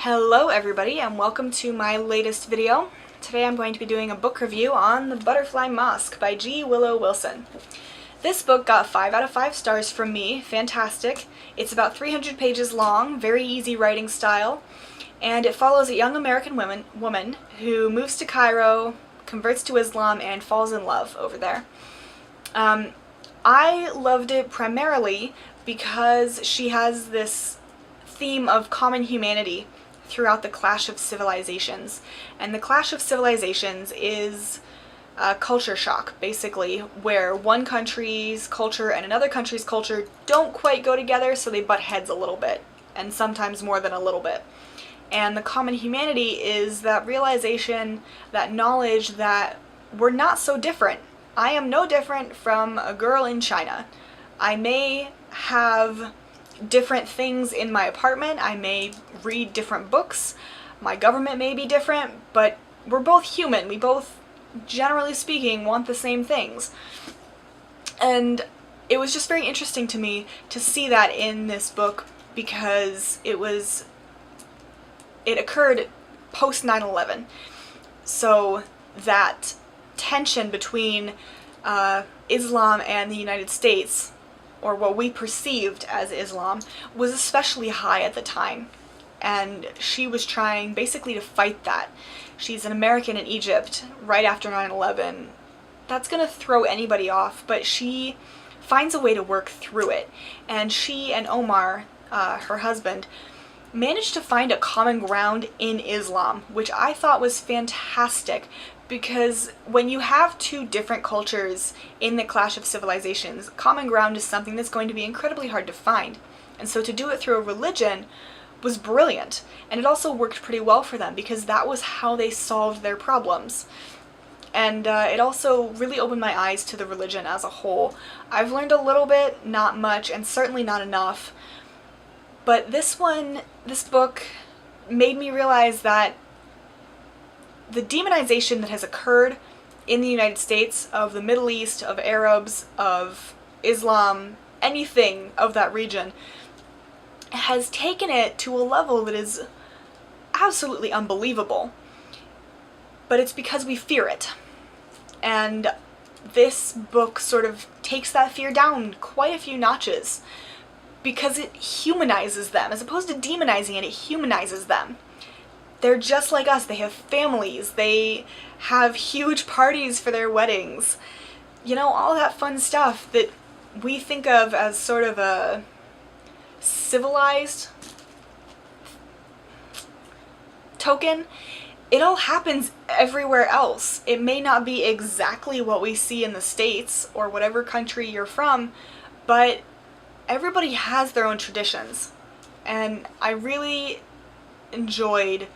Hello everybody and welcome to my latest video. Today I'm going to be doing a book review on The Butterfly Mosque by G. Willow Wilson. This book got 5 out of 5 stars from me. Fantastic. It's about 300 pages long, very easy writing style, and it follows a young American woman who moves to Cairo, converts to Islam, and falls in love over there. I loved it primarily because she has this theme of common humanity throughout the clash of civilizations. And the clash of civilizations is a culture shock, basically, where one country's culture and another country's culture don't quite go together, so they butt heads a little bit, and sometimes more than a little bit. And the common humanity is that realization, that knowledge that we're not so different. I am no different from a girl in China. I may have different things in my apartment, I may read different books, my government may be different, but we're both human. We both, generally speaking, want the same things. And it was just very interesting to me to see that in this book because it occurred post 9/11. So that tension between Islam and the United States, or what we perceived as Islam, was especially high at the time. And she was trying basically to fight that. She's an American in Egypt right after 9/11. That's gonna throw anybody off, but she finds a way to work through it. And she and Omar, her husband, managed to find a common ground in Islam, which I thought was fantastic. Because when you have two different cultures in the clash of civilizations, common ground is something that's going to be incredibly hard to find. And so to do it through a religion was brilliant. And it also worked pretty well for them because that was how they solved their problems. And it also really opened my eyes to the religion as a whole. I've learned a little bit, not much, and certainly not enough. But this book made me realize that the demonization that has occurred in the United States of the Middle East, of Arabs, of Islam, anything of that region, has taken it to a level that is absolutely unbelievable. But it's because we fear it. And this book sort of takes that fear down quite a few notches because it humanizes them. As opposed to demonizing it humanizes them. They're just like us. They have families. They have huge parties for their weddings. You know, all that fun stuff that we think of as sort of a civilized token. It all happens everywhere else. It may not be exactly what we see in the States or whatever country you're from, but everybody has their own traditions. And I really enjoyed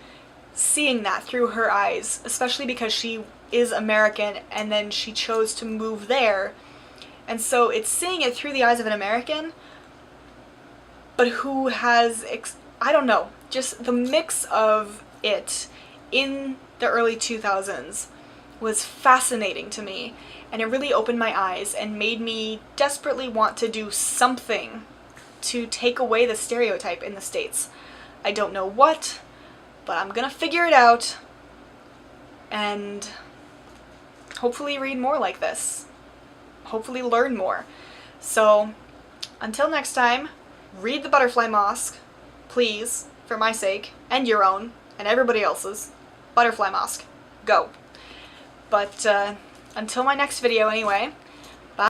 seeing that through her eyes, especially because she is American and then she chose to move there. And so it's seeing it through the eyes of an American, but who has, I don't know, just the mix of it in the early 2000s was fascinating to me, and it really opened my eyes and made me desperately want to do something to take away the stereotype in the States. I don't know what, but I'm gonna figure it out and hopefully read more like this. Hopefully learn more. So, until next time, read The Butterfly Mosque, please, for my sake, and your own, and everybody else's. Butterfly Mosque. Go. But until my next video anyway,